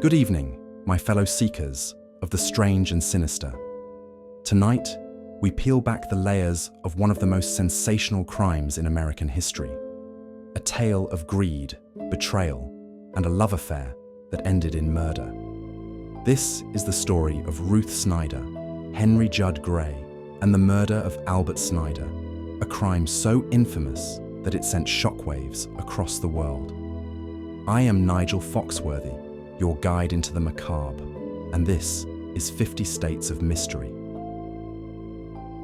Good evening, my fellow seekers of the strange and sinister. Tonight, we peel back the layers of one of the most sensational crimes in American history. A tale of greed, betrayal, and a love affair that ended in murder. This is the story of Ruth Snyder, Henry Judd Gray, and the murder of Albert Snyder, a crime so infamous that it sent shockwaves across the world. I am Nigel Foxworthy, your guide into the macabre, and this is 50 States of Mystery.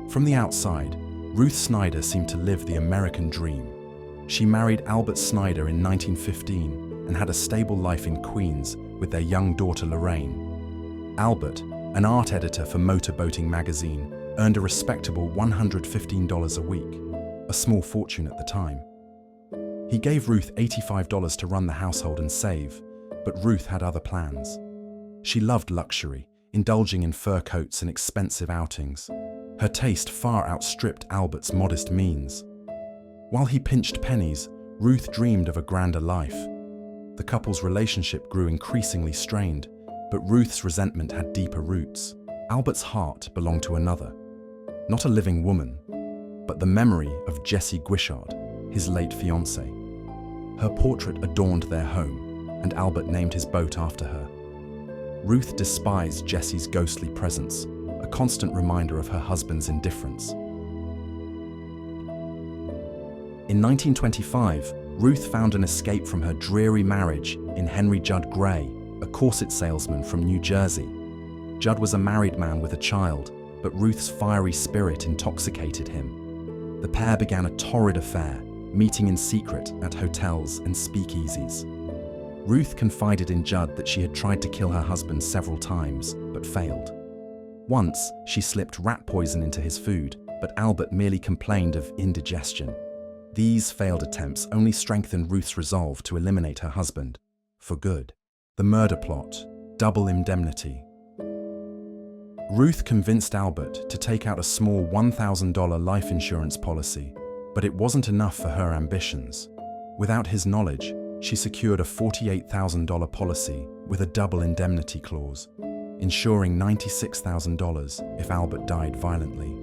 From the outside, Ruth Snyder seemed to live the American dream. She married Albert Snyder in 1915 and had a stable life in Queens with their young daughter Lorraine. Albert, an art editor for Motor Boating magazine, earned a respectable $115 a week, a small fortune at the time. He gave Ruth $85 to run the household and save, but Ruth had other plans. She loved luxury, indulging in fur coats and expensive outings. Her taste far outstripped Albert's modest means. While he pinched pennies, Ruth dreamed of a grander life. The couple's relationship grew increasingly strained, but Ruth's resentment had deeper roots. Albert's heart belonged to another. Not a living woman, but the memory of Jessie Guichard, his late fiancée. Her portrait adorned their home, and Albert named his boat after her. Ruth despised Jessie's ghostly presence, a constant reminder of her husband's indifference. In 1925, Ruth found an escape from her dreary marriage in Henry Judd Gray, a corset salesman from New Jersey. Judd was a married man with a child, but Ruth's fiery spirit intoxicated him. The pair began a torrid affair, meeting in secret at hotels and speakeasies. Ruth confided in Judd that she had tried to kill her husband several times, but failed. Once, she slipped rat poison into his food, but Albert merely complained of indigestion. These failed attempts only strengthened Ruth's resolve to eliminate her husband, for good. The murder plot, double indemnity. Ruth convinced Albert to take out a small $1,000 life insurance policy, but it wasn't enough for her ambitions. Without his knowledge, she secured a $48,000 policy with a double indemnity clause, ensuring $96,000 if Albert died violently.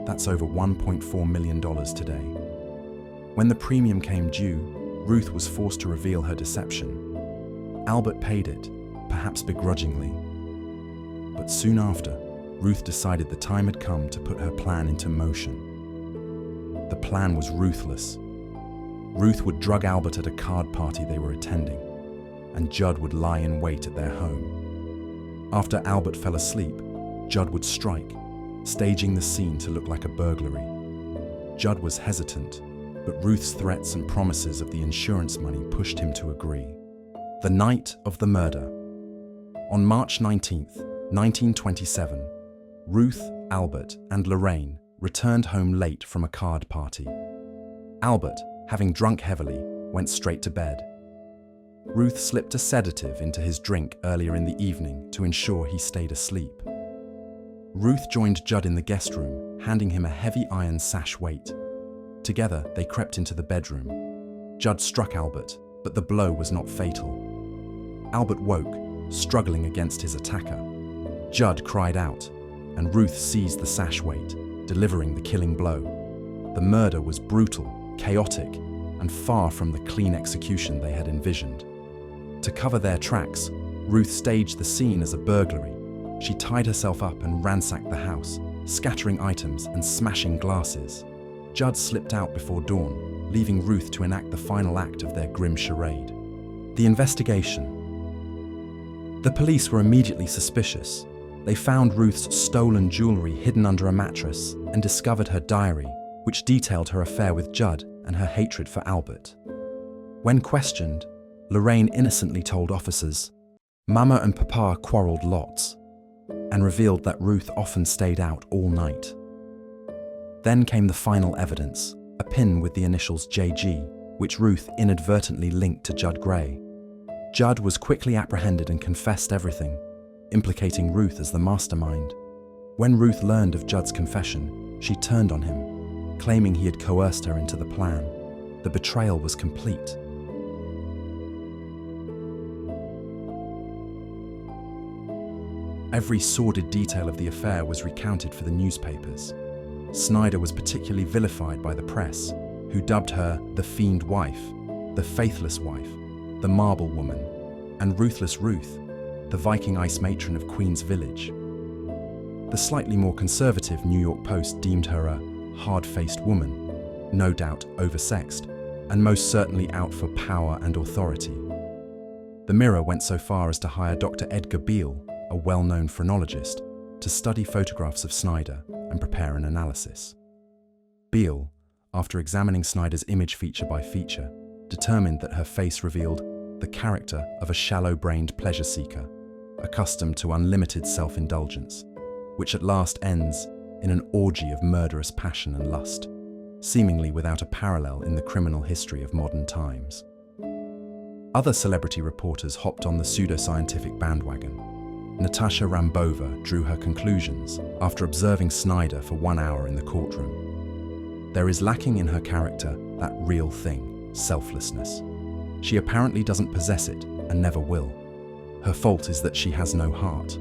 That's over $1.4 million today. When the premium came due, Ruth was forced to reveal her deception. Albert paid it, perhaps begrudgingly. But soon after, Ruth decided the time had come to put her plan into motion. The plan was ruthless. Ruth would drug Albert at a card party they were attending, and Judd would lie in wait at their home. After Albert fell asleep, Judd would strike, staging the scene to look like a burglary. Judd was hesitant, but Ruth's threats and promises of the insurance money pushed him to agree. The night of the murder. On March 19th, 1927, Ruth, Albert, and Lorraine returned home late from a card party. Albert, having drunk heavily, went straight to bed. Ruth slipped a sedative into his drink earlier in the evening to ensure he stayed asleep. Ruth joined Judd in the guest room, handing him a heavy iron sash weight. Together, they crept into the bedroom. Judd struck Albert, but the blow was not fatal. Albert woke, struggling against his attacker. Judd cried out, and Ruth seized the sash weight, delivering the killing blow. The murder was brutal, chaotic, and far from the clean execution they had envisioned. To cover their tracks, Ruth staged the scene as a burglary. She tied herself up and ransacked the house, scattering items and smashing glasses. Judd slipped out before dawn, leaving Ruth to enact the final act of their grim charade. The investigation. The police were immediately suspicious. They found Ruth's stolen jewelry hidden under a mattress and discovered her diary, which detailed her affair with Judd and her hatred for Albert. When questioned, Lorraine innocently told officers, "Mama and Papa quarreled lots," and revealed that Ruth often stayed out all night. Then came the final evidence, a pin with the initials JG, which Ruth inadvertently linked to Judd Gray. Judd was quickly apprehended and confessed everything, implicating Ruth as the mastermind. When Ruth learned of Judd's confession, she turned on him, claiming he had coerced her into the plan. The betrayal was complete. Every sordid detail of the affair was recounted for the newspapers. Snyder was particularly vilified by the press, who dubbed her the fiend wife, the faithless wife, the marble woman, and ruthless Ruth, the Viking ice matron of Queen's Village. The slightly more conservative New York Post deemed her a hard-faced woman, no doubt oversexed, and most certainly out for power and authority. The Mirror went so far as to hire Dr. Edgar Beale, a well-known phrenologist, to study photographs of Snyder and prepare an analysis. Beale, after examining Snyder's image feature by feature, determined that her face revealed the character of a shallow-brained pleasure seeker, accustomed to unlimited self-indulgence, which at last ends in an orgy of murderous passion and lust, seemingly without a parallel in the criminal history of modern times. Other celebrity reporters hopped on the pseudoscientific bandwagon. Natasha Rambova drew her conclusions after observing Snyder for 1 hour in the courtroom. There is lacking in her character that real thing, selflessness. She apparently doesn't possess it and never will. Her fault is that she has no heart.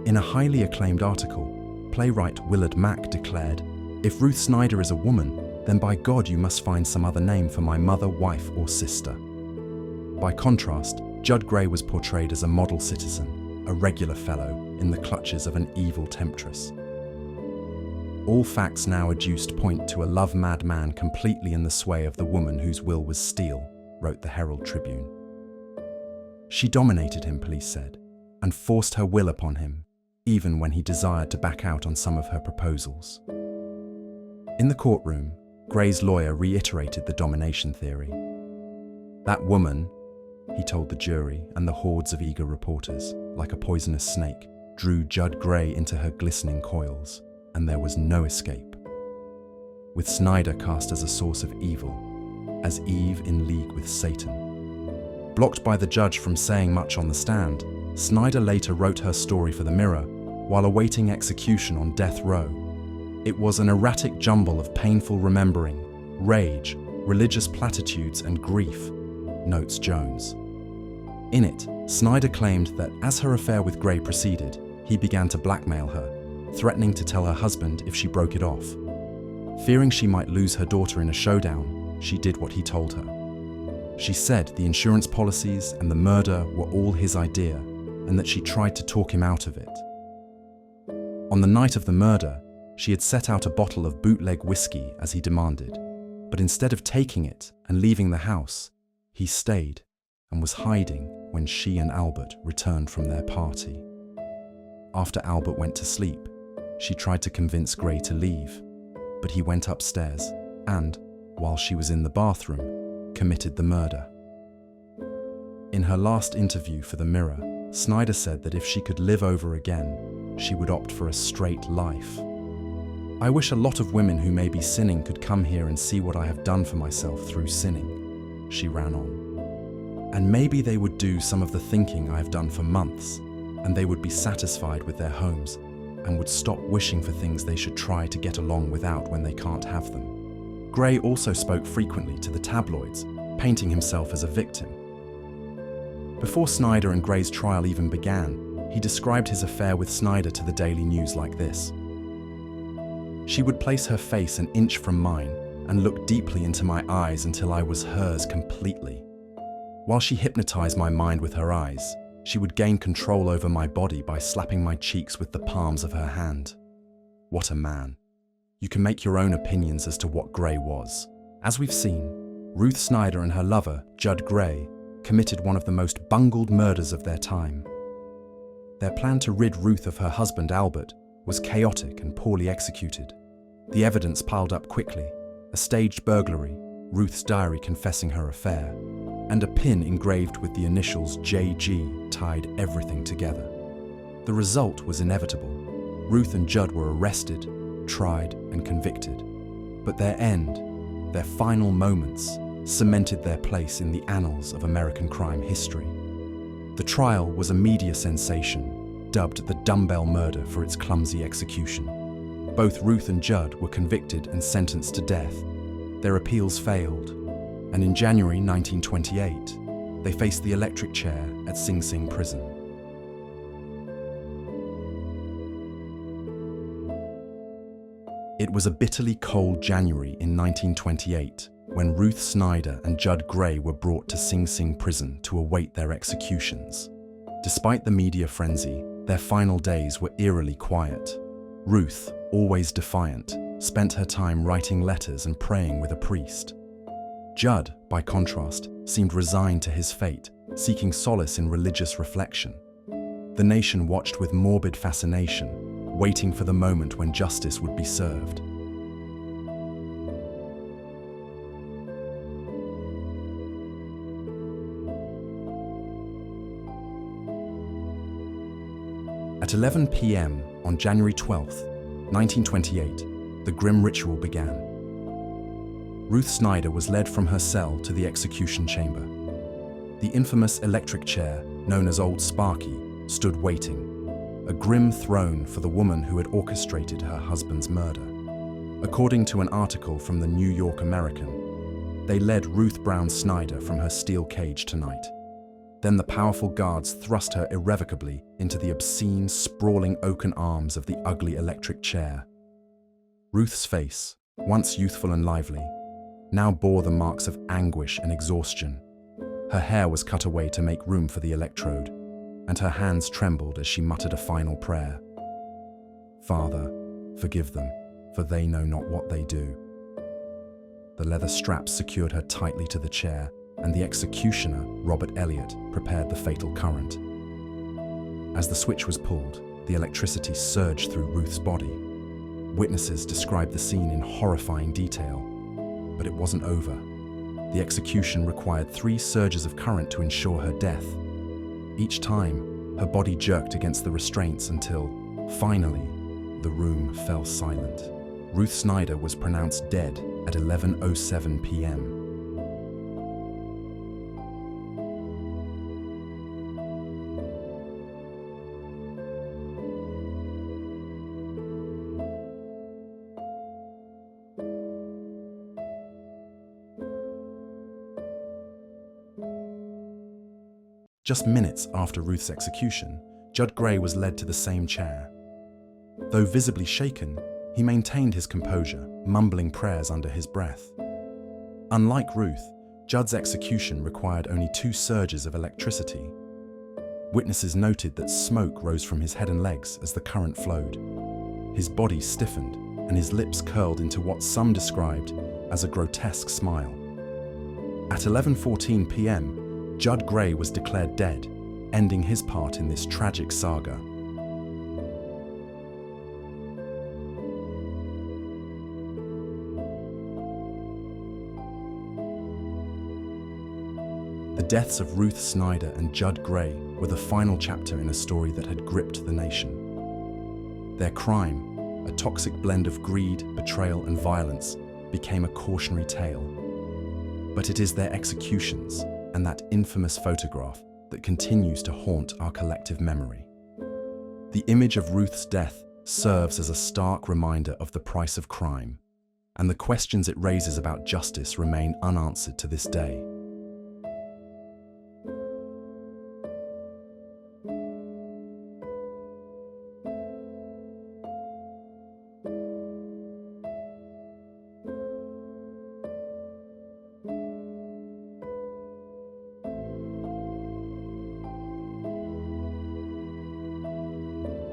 In a highly acclaimed article, playwright Willard Mack declared, "If Ruth Snyder is a woman, then by God you must find some other name for my mother, wife, or sister." By contrast, Judd Gray was portrayed as a model citizen, a regular fellow in the clutches of an evil temptress. All facts now adduced point to a love-mad man completely in the sway of the woman whose will was steel, wrote the Herald Tribune. She dominated him, police said, and forced her will upon him, even when he desired to back out on some of her proposals. In the courtroom, Gray's lawyer reiterated the domination theory. "That woman," he told the jury and the hordes of eager reporters, like a poisonous snake, drew Judd Gray into her glistening coils, and there was no escape. With Snyder cast as a source of evil, as Eve in league with Satan. Blocked by the judge from saying much on the stand, Snyder later wrote her story for the Mirror while awaiting execution on death row. It was an erratic jumble of painful remembering, rage, religious platitudes, and grief, notes Jones. In it, Snyder claimed that as her affair with Gray proceeded, he began to blackmail her, threatening to tell her husband if she broke it off. Fearing she might lose her daughter in a showdown, she did what he told her. She said the insurance policies and the murder were all his idea, and that she tried to talk him out of it. On the night of the murder, she had set out a bottle of bootleg whiskey as he demanded, but instead of taking it and leaving the house, he stayed and was hiding when she and Albert returned from their party. After Albert went to sleep, she tried to convince Gray to leave, but he went upstairs and, while she was in the bathroom, committed the murder. In her last interview for the Mirror, Snyder said that if she could live over again, she would opt for a straight life. "I wish a lot of women who may be sinning could come here and see what I have done for myself through sinning," she ran on. "And maybe they would do some of the thinking I have done for months, and they would be satisfied with their homes and would stop wishing for things they should try to get along without when they can't have them." Gray also spoke frequently to the tabloids, painting himself as a victim. Before Snyder and Gray's trial even began, he described his affair with Snyder to the Daily News like this: "She would place her face an inch from mine and look deeply into my eyes until I was hers completely. While she hypnotized my mind with her eyes, she would gain control over my body by slapping my cheeks with the palms of her hand. What a man. You can make your own opinions as to what Gray was. As we've seen, Ruth Snyder and her lover, Judd Gray, committed one of the most bungled murders of their time. Their plan to rid Ruth of her husband, Albert, was chaotic and poorly executed. The evidence piled up quickly: a staged burglary, Ruth's diary confessing her affair, and a pin engraved with the initials JG tied everything together. The result was inevitable. Ruth and Judd were arrested, tried, and convicted. But their end, their final moments, cemented their place in the annals of American crime history. The trial was a media sensation, dubbed the dumbbell murder for its clumsy execution. Both Ruth and Judd were convicted and sentenced to death. Their appeals failed, and in January 1928, they faced the electric chair at Sing Sing prison. It was a bitterly cold January in 1928 when Ruth Snyder and Judd Gray were brought to Sing Sing prison to await their executions. Despite the media frenzy, their final days were eerily quiet. Ruth, always defiant, spent her time writing letters and praying with a priest. Judd, by contrast, seemed resigned to his fate, seeking solace in religious reflection. The nation watched with morbid fascination, waiting for the moment when justice would be served. At 11 p.m. on January 12, 1928, the grim ritual began. Ruth Snyder was led from her cell to the execution chamber. The infamous electric chair, known as Old Sparky, stood waiting, a grim throne for the woman who had orchestrated her husband's murder. According to an article from the New York American, they led Ruth Brown Snyder from her steel cage tonight. Then the powerful guards thrust her irrevocably into the obscene, sprawling oaken arms of the ugly electric chair. Ruth's face, once youthful and lively, now bore the marks of anguish and exhaustion. Her hair was cut away to make room for the electrode, and her hands trembled as she muttered a final prayer. "Father, forgive them, for they know not what they do." The leather straps secured her tightly to the chair, and the executioner, Robert Elliott, prepared the fatal current. As the switch was pulled, the electricity surged through Ruth's body. Witnesses described the scene in horrifying detail, but it wasn't over. The execution required 3 surges of current to ensure her death. Each time, her body jerked against the restraints until, finally, the room fell silent. Ruth Snyder was pronounced dead at 11:07 p.m. Just minutes after Ruth's execution, Judd Gray was led to the same chair. Though visibly shaken, he maintained his composure, mumbling prayers under his breath. Unlike Ruth, Judd's execution required only 2 surges of electricity. Witnesses noted that smoke rose from his head and legs as the current flowed. His body stiffened, and his lips curled into what some described as a grotesque smile. At 11:14 p.m., Judd Gray was declared dead, ending his part in this tragic saga. The deaths of Ruth Snyder and Judd Gray were the final chapter in a story that had gripped the nation. Their crime, a toxic blend of greed, betrayal, and violence, became a cautionary tale. But it is their executions and that infamous photograph that continues to haunt our collective memory. The image of Ruth's death serves as a stark reminder of the price of crime, and the questions it raises about justice remain unanswered to this day.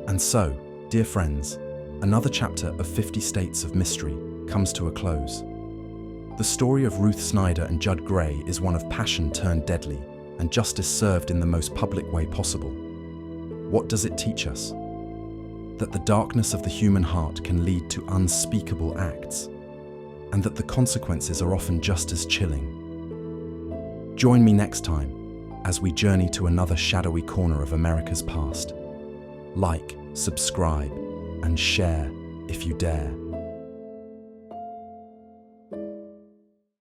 And so, dear friends, another chapter of 50 States of Mystery comes to a close. The story of Ruth Snyder and Judd Gray is one of passion turned deadly, and justice served in the most public way possible. What does it teach us? That the darkness of the human heart can lead to unspeakable acts, and that the consequences are often just as chilling. Join me next time as we journey to another shadowy corner of America's past. Like, subscribe, and share if you dare.